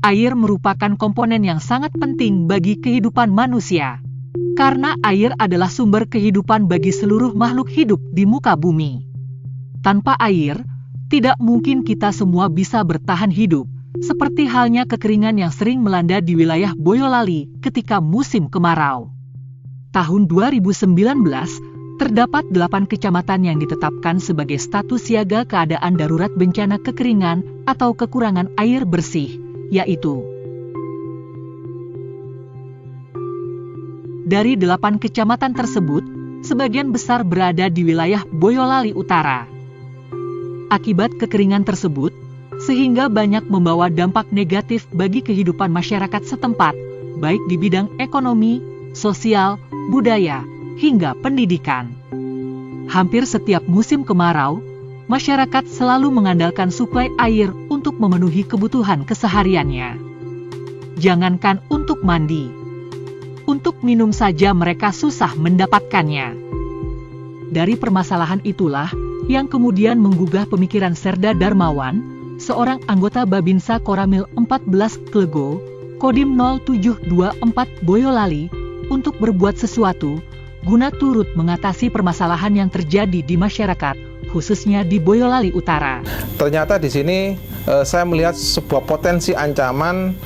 air merupakan komponen yang sangat penting bagi kehidupan manusia. Karena air adalah sumber kehidupan bagi seluruh makhluk hidup di muka bumi. Tanpa air, tidak mungkin kita semua bisa bertahan hidup, seperti halnya kekeringan yang sering melanda di wilayah Boyolali ketika musim kemarau. Tahun 2019, terdapat 8 kecamatan yang ditetapkan sebagai status siaga keadaan darurat bencana kekeringan atau kekurangan air bersih, yaitu dari 8 kecamatan tersebut, sebagian besar berada di wilayah Boyolali Utara. Akibat kekeringan tersebut, sehingga banyak membawa dampak negatif bagi kehidupan masyarakat setempat, baik di bidang ekonomi, sosial, budaya, hingga pendidikan. Hampir setiap musim kemarau, masyarakat selalu mengandalkan suplai air untuk memenuhi kebutuhan kesehariannya. Jangankan untuk mandi, untuk minum saja mereka susah mendapatkannya. Dari permasalahan itulah yang kemudian menggugah pemikiran Serda Darmawan, seorang anggota Babinsa Koramil 14 Klego, Kodim 0724 Boyolali, untuk berbuat sesuatu guna turut mengatasi permasalahan yang terjadi di masyarakat, khususnya di Boyolali Utara. Ternyata di sini saya melihat sebuah potensi ancaman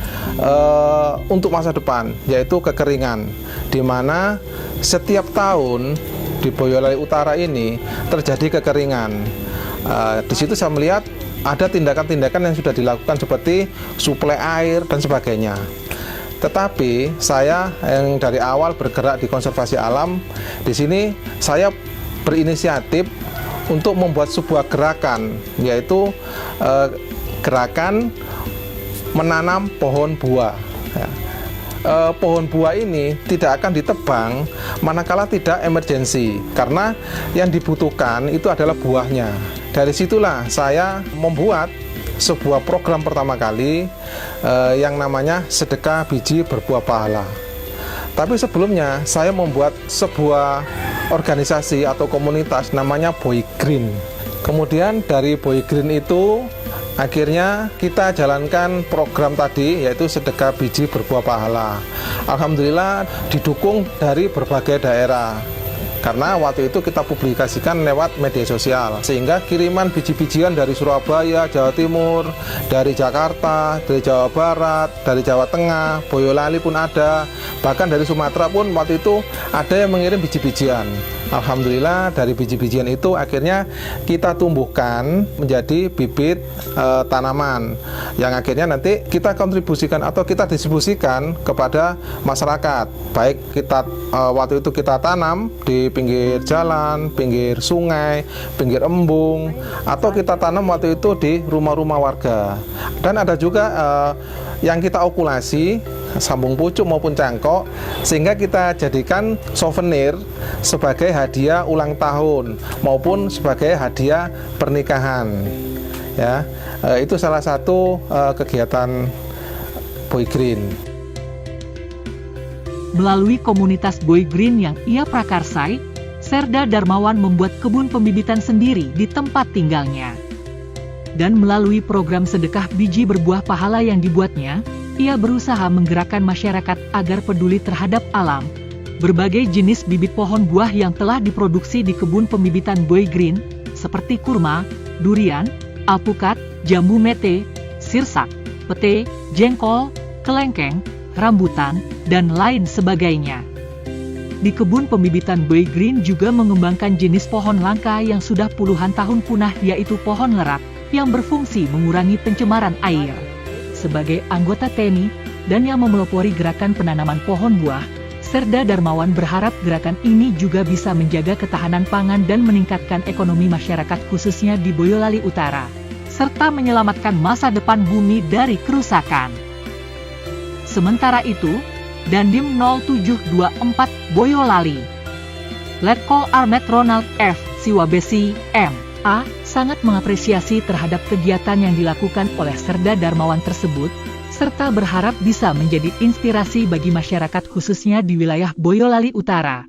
untuk masa depan, yaitu kekeringan, di mana setiap tahun di Boyolali Utara ini terjadi kekeringan. Di situ saya melihat ada tindakan-tindakan yang sudah dilakukan seperti suplai air dan sebagainya. Tetapi saya yang dari awal bergerak di konservasi alam, di sini saya berinisiatif untuk membuat sebuah gerakan, yaitu gerakan menanam pohon buah. Pohon buah ini tidak akan ditebang manakala tidak emergensi, karena yang dibutuhkan itu adalah buahnya. Dari situlah saya membuat sebuah program pertama kali yang namanya Sedekah Biji Berbuah Pahala. Tapi sebelumnya saya membuat sebuah organisasi atau komunitas namanya Boy Green. Kemudian dari Boy Green itu akhirnya kita jalankan program tadi, yaitu Sedekah Biji Berbuah Pahala. Alhamdulillah didukung dari berbagai daerah, karena waktu itu kita publikasikan lewat media sosial, sehingga kiriman biji-bijian dari Surabaya, Jawa Timur, dari Jakarta, dari Jawa Barat, dari Jawa Tengah, Boyolali pun ada, bahkan dari Sumatera pun waktu itu ada yang mengirim biji-bijian. Alhamdulillah dari biji-bijian itu akhirnya kita tumbuhkan menjadi bibit tanaman yang akhirnya nanti kita kontribusikan atau kita distribusikan kepada masyarakat. Baik kita waktu itu kita tanam di pinggir jalan, pinggir sungai, pinggir embung, atau kita tanam waktu itu di rumah-rumah warga. Dan ada juga yang kita okulasi, sambung pucuk maupun cangkok, sehingga kita jadikan souvenir sebagai hadiah ulang tahun maupun sebagai hadiah pernikahan. Ya, itu salah satu kegiatan Boy Green. Melalui komunitas Boy Green yang ia prakarsai, Serda Darmawan membuat kebun pembibitan sendiri di tempat tinggalnya. Dan melalui program Sedekah Biji Berbuah Pahala yang dibuatnya, ia berusaha menggerakkan masyarakat agar peduli terhadap alam. Berbagai jenis bibit pohon buah yang telah diproduksi di kebun pembibitan Boy Green, seperti kurma, durian, alpukat, jambu mete, sirsak, pete, jengkol, kelengkeng, rambutan, dan lain sebagainya. Di kebun pembibitan Boy Green juga mengembangkan jenis pohon langka yang sudah puluhan tahun punah, yaitu pohon lerak, yang berfungsi mengurangi pencemaran air. Sebagai anggota TNI dan yang memelopori gerakan penanaman pohon buah, Serda Darmawan berharap gerakan ini juga bisa menjaga ketahanan pangan dan meningkatkan ekonomi masyarakat khususnya di Boyolali Utara, serta menyelamatkan masa depan bumi dari kerusakan. Sementara itu, Dandim 0724 Boyolali, Letkol Armet Ronald F. Siwabesi, M.A., sangat mengapresiasi terhadap kegiatan yang dilakukan oleh Serda Darmawan tersebut, serta berharap bisa menjadi inspirasi bagi masyarakat khususnya di wilayah Boyolali Utara,